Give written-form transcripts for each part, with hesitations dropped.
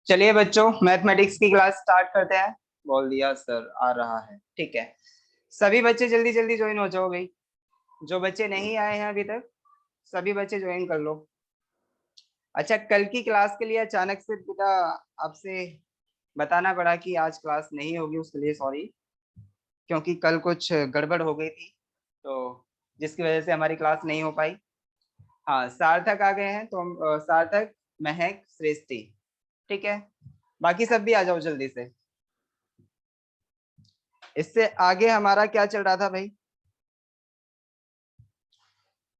चलिए बच्चों, मैथमेटिक्स की क्लास स्टार्ट करते हैं। बोल दिया सर आ रहा है, ठीक है। सभी बच्चे जल्दी जल्दी ज्वाइन हो जाओ भाई। जो बच्चे नहीं आए हैं अभी तक, सभी बच्चे ज्वाइन कर लो। अच्छा, कल की क्लास के लिए अचानक से बेटा आपसे बताना पड़ा कि आज क्लास नहीं होगी, उसके लिए सॉरी। क्योंकि कल कुछ गड़बड़ हो गई थी, तो जिसकी वजह से हमारी क्लास नहीं हो पाई। हाँ, सार्थक आ गए हैं तो सार्थक, महक, सृष्टि, ठीक है। बाकी सब भी आ जाओ जल्दी से। इससे आगे हमारा क्या चल रहा था भाई?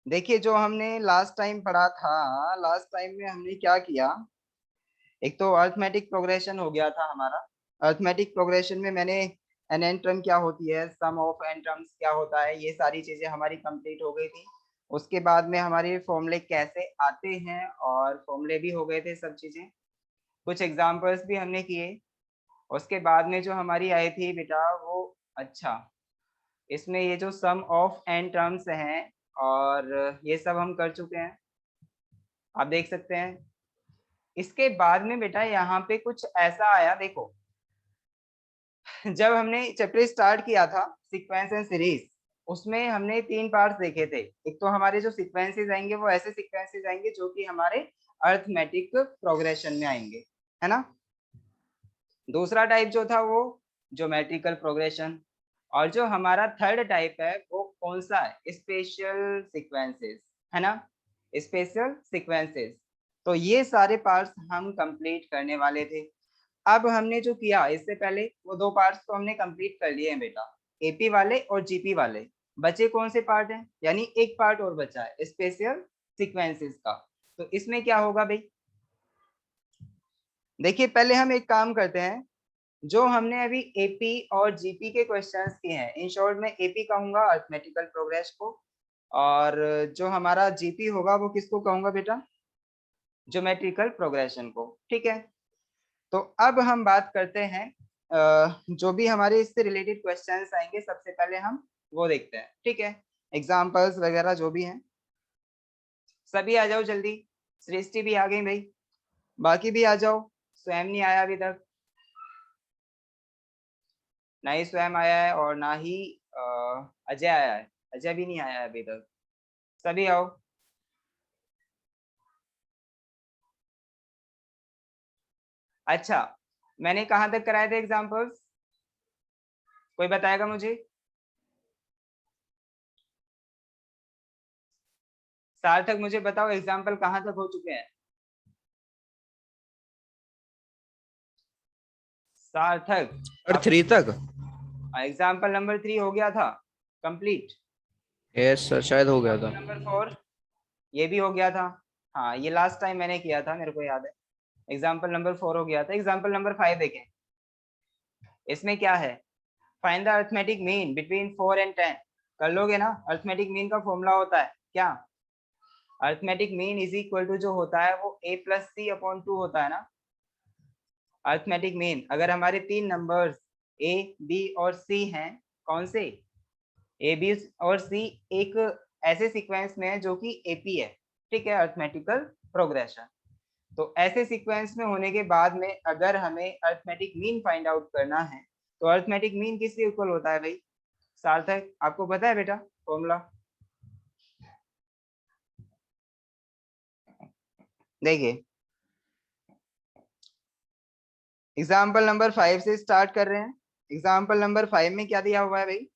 देखिए, जो हमने लास्ट टाइम पढ़ा था, लास्ट टाइम में हमने क्या किया। एक तो अर्थमेटिक प्रोग्रेशन हो गया था हमारा। अर्थमेटिक प्रोग्रेशन में मैंने एन एन टर्म क्या होती है, सम ऑफ एन टर्म्स क्या होता है, ये सारी चीजें हमारी कंप्लीट हो गई थी। उसके बाद में हमारे फॉर्मूले कैसे आते हैं और फॉर्मूले भी हो गए थे, सब चीजें। कुछ एग्जाम्पल्स भी हमने किए। उसके बाद में जो हमारी आई थी बेटा वो, अच्छा, इसमें ये जो सम ऑफ एन टर्म्स हैं और ये सब हम कर चुके हैं, आप देख सकते हैं। इसके बाद में बेटा यहाँ पे कुछ ऐसा आया, देखो। जब हमने चैप्टर स्टार्ट किया था सीक्वेंस एंड सीरीज, उसमें हमने तीन पार्ट्स देखे थे। एक तो हमारे जो सीक्वेंसेस आएंगे वो ऐसे सीक्वेंसेस आएंगे जो कि हमारे अर्थमेटिक प्रोग्रेशन में आएंगे, है ना। दूसरा टाइप जो था वो ज्योमेट्रिकल प्रोग्रेशन। और जो हमारा थर्ड टाइप है वो कौन सा है? स्पेशल सीक्वेंसेस, है ना। Special sequences. तो ये सारे पार्ट्स हम कंप्लीट करने वाले थे। अब हमने जो किया इससे पहले, वो दो पार्ट्स तो हमने कंप्लीट कर लिए हैं बेटा, एपी वाले और जीपी वाले। बचे कौन से पार्ट हैं? यानी एक पार्ट और बचा है, स्पेशल सीक्वेंसेस का। तो इसमें क्या होगा भाई? देखिए, पहले हम एक काम करते हैं। जो हमने अभी एपी और जीपी के क्वेश्चंस किए हैं, इन शॉर्ट में एपी कहूंगा अर्थमेटिकल प्रोग्रेस को, और जो हमारा जीपी होगा वो किसको कहूंगा बेटा? ज्योमेट्रिकल प्रोग्रेशन को, ठीक है। तो अब हम बात करते हैं, जो भी हमारे इससे रिलेटेड क्वेश्चंस आएंगे सबसे पहले हम वो देखते हैं, ठीक है। एग्जाम्पल्स वगैरह जो भी हैं, सभी आ जाओ जल्दी। सृष्टि भी आ गई भाई, बाकी भी आ जाओ। स्वयं नहीं आया अभी तक, ना ही स्वयं आया है और ना ही अजय आया है। अजय भी नहीं आया है अभी तक। सभी आओ। अच्छा, मैंने कहाँ तक कराए थे एग्जाम्पल्स? कोई बताएगा मुझे? सार्थक मुझे बताओ, एग्जाम्पल कहाँ तक हो चुके हैं? सार्थक, और आप 3 तक। एग्जाम्पल नंबर 3 हो गया था कंप्लीट। यस सर, शायद हो गया एग्जाम्पल था। नंबर 4 ये भी हो गया था। हाँ, ये लास्ट टाइम मैंने किया था, मेरे को याद है। एग्जाम्पल नंबर 4 हो गया था। एग्जाम्पल नंबर 5 देखें। इसमें क्या है? Find the arithmetic mean between 4 and 10। कर लोगे ना? अर्थमेटिक मीन का फॉर्मूला होता है क्या? Arithmetic mean is equal to जो होता है वो a प्लस सी अपॉन 2 होता है ना। अर्थमेटिक मीन, अगर हमारे तीन नंबर्स ए, बी और सी हैं, कौन से? ए, बी और सी एक ऐसे सीक्वेंस में है जो कि एपी है, ठीक है, अर्थमेटिकल प्रोग्रेशन। तो ऐसे सीक्वेंस में होने के बाद में अगर हमें अर्थमेटिक मीन फाइंड आउट करना है, तो अर्थमेटिक मीन किससे इक्वल होता है भाई? सार्थक, आपको पता है बेटा फॉर्मूला? देखिए, एग्जाम्पल नंबर 5 से स्टार्ट कर रहे हैं। एग्जाम्पल नंबर 5 में क्या दिया हुआ है भाई?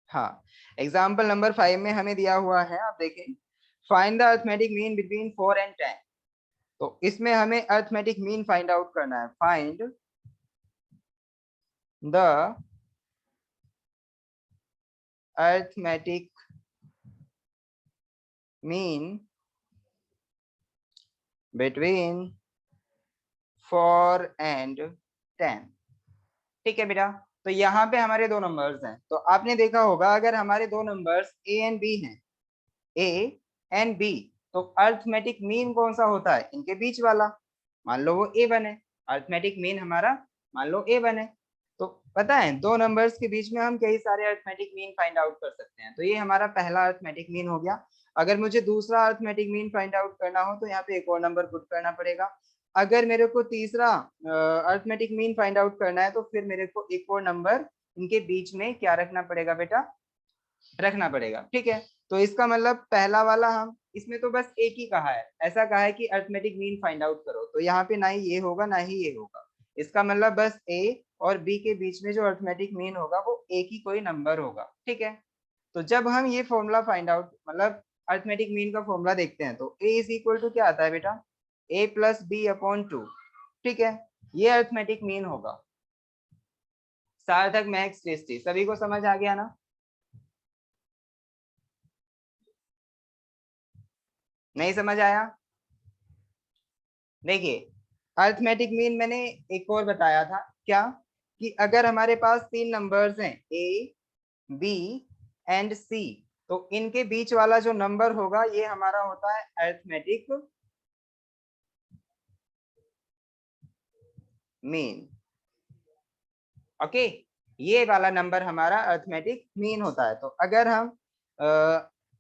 हाँ, एग्जाम्पल नंबर 5 में हमें दिया हुआ है, आप देखें। Find the arithmetic mean between 4 and 10। तो इसमें हमें अर्थमेटिक मीन फाइंड आउट करना है। Find the arithmetic mean between 4 and 10, ठीक है बेटा। तो यहाँ पे हमारे दो नंबर्स हैं, तो आपने देखा होगा अगर हमारे दो नंबर्स ए एंड बी हैं, ए एंड बी, तो अर्थमेटिक मीन कौन सा होता है? इनके बीच वाला। मान लो वो ए वन है, अर्थमेटिक मीन हमारा मान लो ए वन है। तो पता है दो नंबर्स के बीच में हम कई सारे अर्थमेटिक मीन फाइंड आउट कर सकते हैं। तो ये हमारा पहला अर्थमेटिक मीन हो गया। अगर मुझे दूसरा अर्थमेटिक मीन फाइंड आउट करना हो तो यहाँ पे एक और नंबर पुट करना पड़ेगा। अगर मेरे को तीसरा अर्थमेटिक मीन फाइंड आउट करना है तो फिर मेरे को एक और नंबर इनके बीच में क्या रखना पड़ेगा बेटा, रखना पड़ेगा। ठीक है, तो इसका मतलब पहला वाला हम इसमें तो बस एक ही कहा है, ऐसा कहा है कि अर्थमेटिक मीन फाइंड आउट करो, तो यहाँ पे ना ही ये होगा ना ही ये होगा। इसका मतलब बस ए और बी के बीच में जो अर्थमेटिक मीन होगा वो एक ही कोई नंबर होगा। ठीक है, तो जब हम ये फॉर्मूला फाइंड आउट मतलब अर्थमेटिक मीन का फॉर्मूला देखते हैं तो ए इज इक्वल टू क्या आता है बेटा, ए प्लस बी अपॉन टू। ठीक है, ये अर्थमेटिक मीन होगा। सार्थक, महक, सृष्टि, सभी को समझ आ गया ना? नहीं समझ आया? देखिए अर्थमेटिक मीन मैंने एक और बताया था क्या, कि अगर हमारे पास तीन नंबर्स हैं ए बी एंड सी, तो इनके बीच वाला जो नंबर होगा ये हमारा होता है अर्थमेटिक मीन। ओके, ये वाला नंबर हमारा अर्थमेटिक मीन होता है। तो अगर हम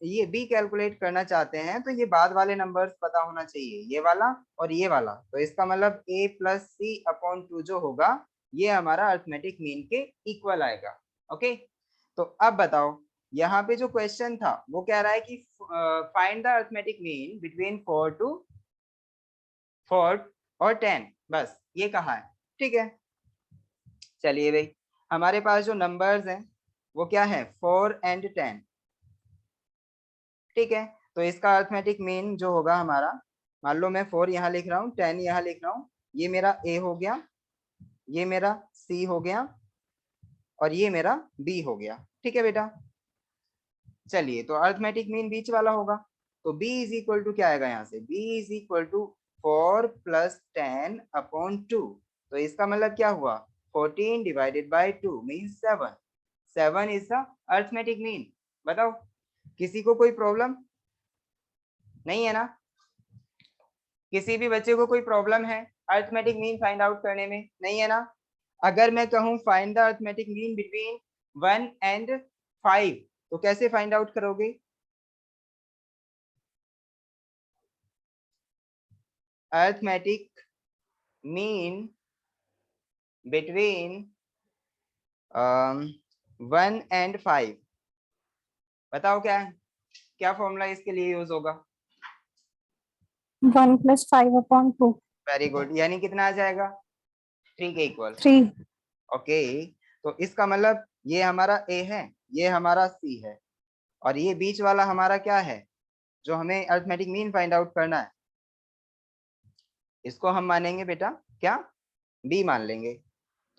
ये बी कैलकुलेट करना चाहते हैं तो ये बाद वाले नंबर्स पता होना चाहिए, ये वाला और ये वाला। तो इसका मतलब ए प्लस सी अपॉन टू जो होगा ये हमारा अर्थमेटिक मीन के इक्वल आएगा। ओके, तो अब बताओ यहाँ पे जो क्वेश्चन था वो कह रहा है कि find the arithmetic mean between 4 और 10, बस ये कहा है। ठीक है, चलिए भाई हमारे पास जो नंबर्स हैं वो क्या है 4 एंड 10। ठीक है, तो इसका अर्थमेटिक मीन जो होगा हमारा, मान लो मैं 4 यहाँ लिख रहा हूँ 10 यहाँ लिख रहा हूँ, ये मेरा ए हो गया, ये मेरा सी हो गया और ये मेरा बी हो गया। ठीक है बेटा, चलिए तो अर्थमेटिक मीन बीच वाला होगा। तो b इज इक्वल टू क्या आएगा यहाँ से, b is equal to 4 plus 10 upon 2। तो इसका मतलब क्या हुआ 14 divided by 2 means 7। 7 is the arithmetic mean. बताओ किसी को कोई प्रॉब्लम नहीं है ना? किसी भी बच्चे को कोई प्रॉब्लम है अर्थमेटिक मीन फाइंड आउट करने में? नहीं है ना? अगर मैं कहूँ find the arithmetic mean between 1 and 5 तो कैसे फाइंड आउट करोगे? अर्थमेटिक मीन बिटवीन 1 एंड 5, बताओ क्या है, क्या फॉर्मूला इसके लिए यूज होगा? 1 + 5 अपॉन 2। वेरी गुड, यानी कितना आ जाएगा 3 के इक्वल। 3। ओके, तो इसका मतलब ये हमारा ए है, ये हमारा सी है और ये बीच वाला हमारा क्या है जो हमें अर्थमेटिक मीन फाइंड आउट करना है, इसको हम मानेंगे बेटा क्या, बी मान लेंगे।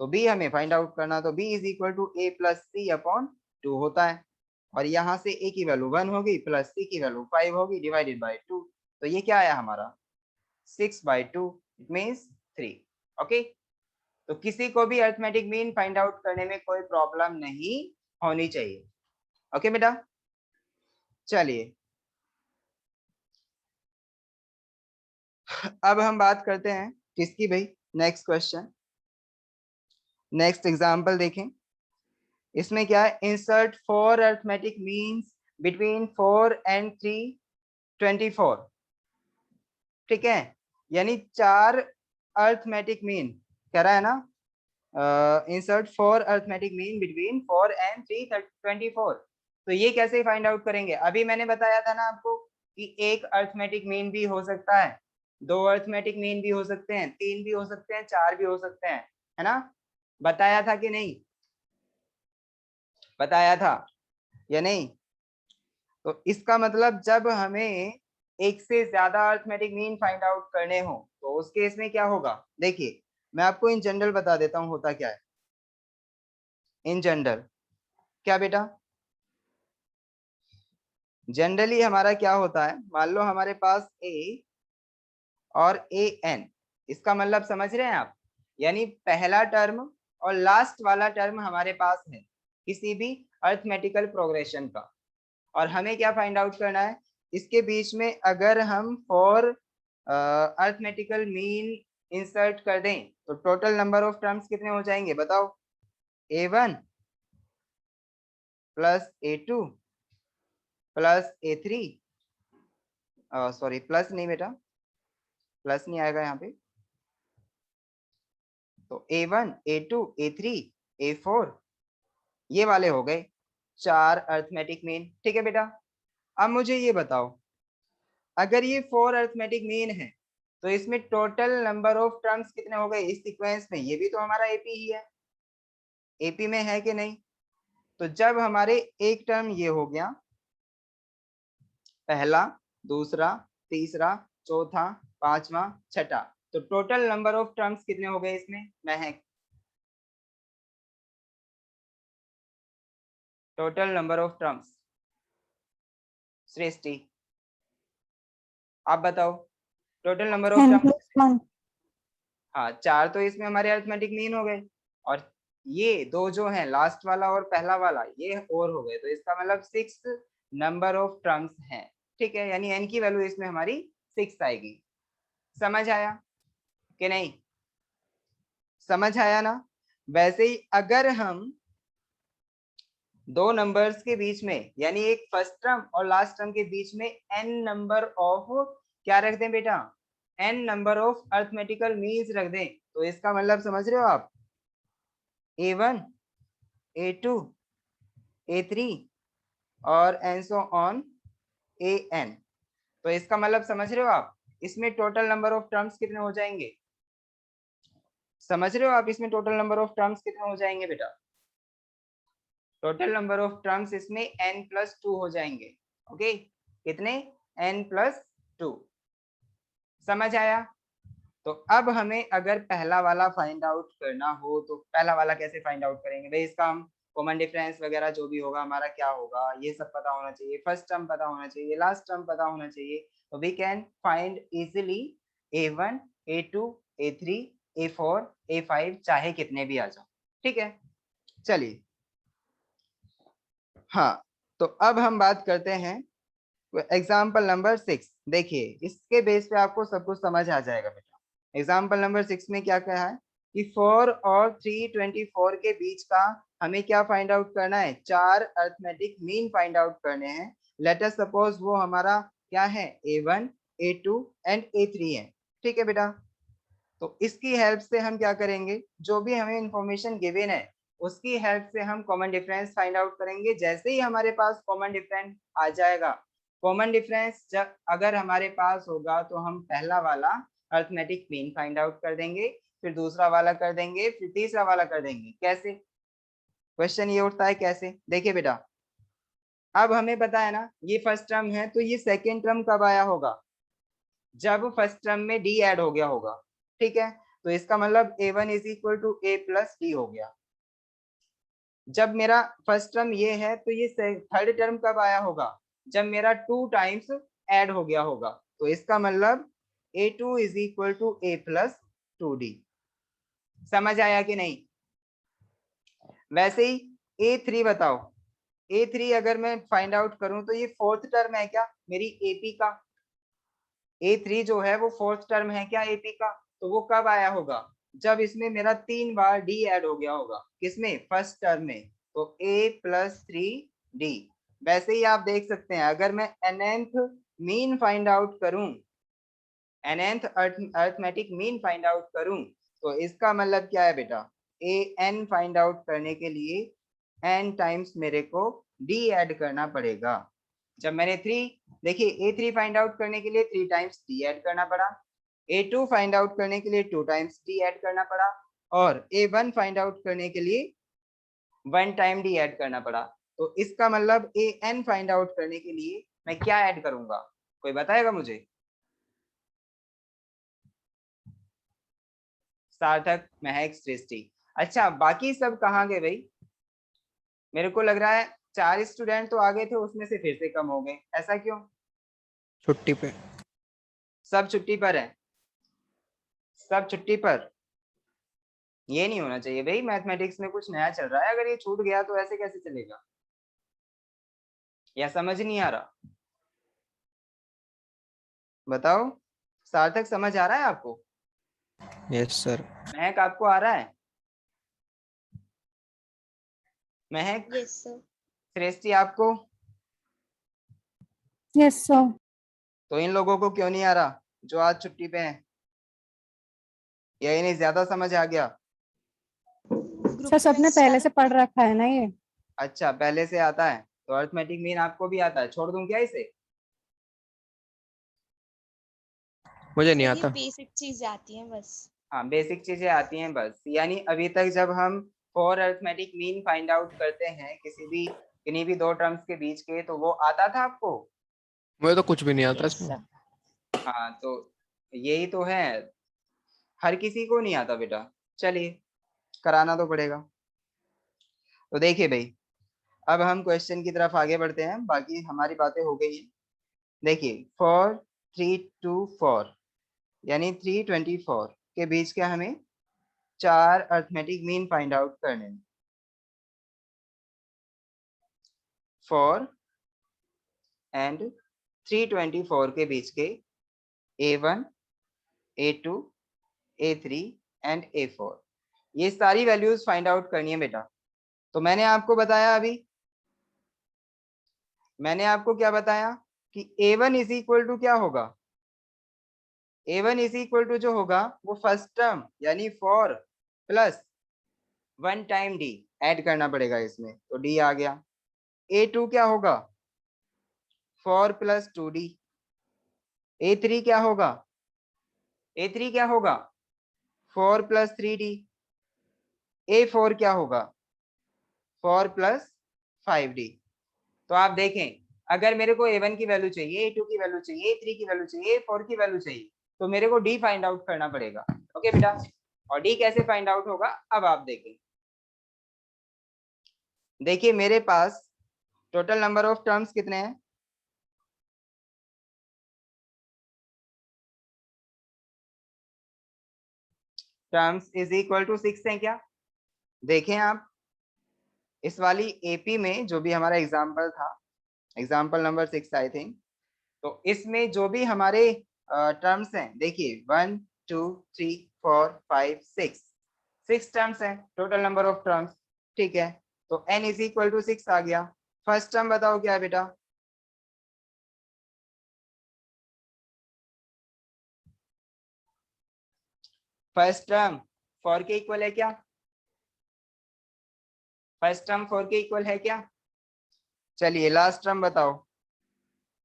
तो बी हमें फाइंड आउट करना, तो B is equal to A plus C upon 2 होता है। और यहाँ से ए की वैल्यू 1 होगी प्लस सी की वैल्यू 5 होगी डिवाइडेड बाई 2। तो ये क्या आया हमारा 6/2, इट मीन्स 3। ओके, तो किसी को भी अर्थमेटिक मीन फाइंड आउट करने में कोई प्रॉब्लम नहीं होनी चाहिए। ओके बेटा, चलिए अब हम बात करते हैं किसकी भाई, नेक्स्ट क्वेश्चन, नेक्स्ट एग्जांपल देखें। इसमें क्या है, insert 4 arithmetic means between 4 and 3 24। ठीक है, यानी 4 अर्थमेटिक मीन कह रहा है ना, insert 4 arithmetic mean between 4 and 3 24। तो ये कैसे फाइंड आउट करेंगे? अभी मैंने बताया था ना आपको कि एक अर्थमेटिक मीन भी हो सकता है, 2 अर्थमेटिक मीन भी हो सकते हैं, 3 भी हो सकते हैं, 4 भी हो सकते हैं, है ना? बताया था कि नहीं, बताया था या नहीं? तो इसका मतलब जब हमें एक से ज्यादा अर्थमेटिक मीन फाइंड आउट करने हो तो उस केस में क्या होगा, देखिए मैं आपको इन जनरल बता देता हूँ होता क्या है। इन जनरल क्या बेटा, जनरली हमारा क्या होता है, मान लो हमारे पास ए और ए एन, इसका मतलब समझ रहे हैं आप, यानी पहला टर्म और लास्ट वाला टर्म हमारे पास है किसी भी अर्थमेटिकल प्रोग्रेशन का, और हमें क्या फाइंड आउट करना है, इसके बीच में अगर हम फॉर अर्थमेटिकल मीन इंसर्ट कर दें तो टोटल नंबर ऑफ टर्म्स कितने हो जाएंगे बताओ? A1 plus A2 plus A3, sorry plus नहीं बेटा, प्लस नहीं आएगा यहाँ पे, तो A1 A2 A3 A4 ये वाले हो गए 4 अर्थमेटिक मीन। ठीक है बेटा, अब मुझे ये बताओ, अगर ये 4 अर्थमेटिक मीन है तो इसमें टोटल नंबर ऑफ टर्म्स कितने हो गए इस सीक्वेंस में? ये भी तो हमारा एपी ही है, एपी में है कि नहीं? तो जब हमारे एक टर्म ये हो गया, पहला, दूसरा, तीसरा, चौथा, पांचवा, छठा, तो टोटल नंबर ऑफ टर्म्स कितने हो गए इसमें? महक, टोटल नंबर ऑफ टर्म्स, सृष्टि आप बताओ, टोटल नंबर ऑफ टर्म्स। हाँ 4 तो इसमें हमारे अरिथमेटिक मीन हो गए, और ये दो जो हैं लास्ट वाला और पहला वाला ये और हो गए, तो इसका मतलब 6 नंबर ऑफ टर्म्स हैं। ठीक है, यानी n की वैल्यू इसमें हमारी 6 आएगी। समझ आया कि नहीं? समझ आया ना? वैसे ही अगर हम दो नंबर्स के बीच में, यानी एक फर्स्ट टर्म और लास्ट टर्म के बीच में n नंबर ऑफ क्या रख दें बेटा? n number of arithmetical means रख दें, तो इसका मतलब समझ रहे हो आप? A1 A2 A3 और एंड सो ऑन AN, तो इसका मतलब समझ रहे हो आप, इसमें टोटल नंबर ऑफ टर्म्स कितने हो जाएंगे? समझ रहे हो आप इसमें टोटल नंबर ऑफ टर्म्स कितने हो जाएंगे बेटा? टोटल नंबर ऑफ टर्म्स इसमें n+2 हो जाएंगे। ओके, कितने? n+2। समझ आया? तो अब हमें अगर पहला वाला फाइंड आउट करना हो तो पहला वाला कैसे फाइंड आउट करेंगे भाई? इसका हम कॉमन डिफरेंस वगैरह जो भी होगा हमारा क्या होगा ये सब पता होना चाहिए, फर्स्ट टर्म पता होना चाहिए, लास्ट टर्म पता होना चाहिए, तो we can find easily A1 A2 A3 A4 A5 चाहे कितने भी आ जाओ। ठीक है, चलिए। हाँ, तो अब हम बात करते हैं एग्जाम्पल नंबर 6। देखिए इसके बेस पे आपको सब कुछ समझ आ जाएगा बेटा। एग्जाम्पल नंबर 6 में क्या कहा है कि 4 और 324 के बीच का हमें क्या फाइंड आउट करना है? 4 अरिथमेटिक मीन फाइंड आउट करने हैं। लेट अस सपोज वो हमारा क्या है? A1 A2 एंड A3 है। ठीक है बेटा, तो इसकी हेल्प से हम क्या करेंगे, जो भी हमें इंफॉर्मेशन गिवन है उसकी हेल्प से हम कॉमन डिफरेंस फाइंड आउट करेंगे। जैसे ही हमारे पास कॉमन डिफरेंस आ जाएगा, कॉमन डिफरेंस जब अगर हमारे पास होगा तो हम पहला वाला अरिथमेटिक मीन फाइंड आउट कर देंगे, फिर दूसरा वाला कर देंगे, फिर तीसरा वाला कर देंगे। कैसे? क्वेश्चन ये उठता है कैसे? देखिए बेटा, अब हमें पता है ना ये फर्स्ट टर्म है, तो ये सेकेंड टर्म कब आया होगा? जब फर्स्ट टर्म में डी ऐड हो गया होगा। ठीक है, तो इसका मतलब A1 is equal to A+D हो गया। जब मेरा फर्स्ट टर्म ये है तो ये थर्ड टर्म कब आया होगा? जब मेरा 2 टाइम्स ऐड हो गया होगा, तो इसका मतलब A2 is equal to A+2D। समझ आया कि नहीं? वैसे ही A3 बताओ, A3 अगर मैं फाइंड आउट करूं तो ये फोर्थ टर्म है क्या मेरी AP का? A3 जो है वो फोर्थ टर्म है क्या AP का? तो वो कब आया होगा? जब इसमें मेरा 3 बार D ऐड हो गया होगा। किसमें? फर्स्ट टर्म में। तो A+3D। वैसे ही आप देख सकते हैं अगर मैं nth मीन फाइंड आउट करूं, nth arithmetic mean find out करूं, तो इसका मतलब क्या है बेटा? an फाइंड आउट करने के लिए n टाइम्स मेरे को D ऐड करना पड़ेगा। जब मैंने 3, देखिए A3 फाइंड आउट करने के लिए 3 टाइम्स D ऐड करना पड़ा, A2 फाइंड आउट करने के लिए 2 टाइम्स D ऐड करना पड़ा, और A1 फाइंड आउट करने के लिए 1 टाइम D ऐड करना पड़ा। तो इसका मतलब AN फाइंड आउट करने के लिए मैं क्या ऐड करूंगा? कोई बताएगा मुझे? सार्थक, महक, सृष्टि। अच्छा बाकी सब कहाँ गए भाई? मेरे को लग रहा है 4 स्टूडेंट तो आगे थे, उसमें से फिर से कम हो गए, ऐसा क्यों? छुट्टी पे। सब छुट्टी पर है? सब छुट्टी पर? ये नहीं होना चाहिए भाई, मैथमेटिक्स में कुछ नया चल रहा है, अगर ये छूट गया तो ऐसे कैसे चलेगा? या समझ नहीं आ रहा? बताओ, सार्थक समझ आ रहा है आपको? Yes sir. महक आपको आ रहा है? महक, यस सर। सृष्टि, आपको? Yes sir. तो इन लोगों को क्यों नहीं आ रहा जो आज छुट्टी पे हैं? या इन्हें ज्यादा समझ आ गया? सर सबने पहले से पढ़ रखा है ना ये। अच्छा, पहले से आता है, तो अर्थमेटिक मीन आपको भी आता है, छोड़ दूं क्या इसे? मुझे नहीं आता। बेसिक चीजें आती हैं बस। हाँ, बेसिक चीजें आती हैं बस। यानी अभी तक जब हम for arithmetic mean find out करते हैं किन्हीं भी दो टर्म्स के बीच के, तो वो आता था आपको? मुझे तो कुछ भी नहीं आता यस इसमें। सर। हाँ, तो यही तो है, हर किसी को नहीं आता बेटा। चलिए, कराना तो पड़ेगा। तो देखिए भाई, अब हम क्वेश्चन की तरफ आगे बढ़ते हैं, बाकी हमारी बातें हो गई हैं। देखिए, फॉर 3 to 4 यानी 324 के बीच के हमें 4 अर्थमेटिक मीन फाइंड आउट करने हैं। फॉर एंड 324 के बीच के A1, A2, A3 and A4, ये सारी वैल्यूज फाइंड आउट करनी है बेटा। तो मैंने आपको बताया, अभी मैंने आपको क्या बताया कि A1 इज इक्वल टू क्या होगा? A1 इज इक्वल टू जो होगा वो फर्स्ट टर्म यानी 4 प्लस 1 टाइम D ऐड करना पड़ेगा इसमें, तो D आ गया। A2 क्या होगा? 4 प्लस 2D। A3 क्या होगा? A3 क्या होगा? 4 प्लस 3D। A4 क्या होगा? 4 प्लस 5D। तो आप देखें, अगर मेरे को A1 की वैल्यू चाहिए, A2 की वैल्यू चाहिए, A3 की वैल्यू चाहिए, A4 की वैल्यू चाहिए, तो मेरे को D फाइंड आउट करना पड़ेगा। ओके बेटा, और D कैसे फाइंड आउट होगा अब आप देखें। देखिए, मेरे पास टोटल नंबर ऑफ टर्म्स कितने हैं? टर्म्स इज इक्वल टू 6 है क्या? देखें आप, इस वाली एपी में जो भी हमारा एग्जाम्पल था, एग्जाम्पल नंबर 6 आई थिंक, तो इसमें जो भी हमारे टर्म्स हैं, देखिए 1 2 3 4 5 6 टर्म्स हैं, टोटल नंबर ऑफ टर्म्स। ठीक है, तो n इज इक्वल टू 6 आ गया। फर्स्ट टर्म बताओ क्या है बेटा? फर्स्ट टर्म 4 के इक्वल है क्या? फर्स्ट टर्म 4 के इक्वल है क्या? चलिए, लास्ट टर्म बताओ।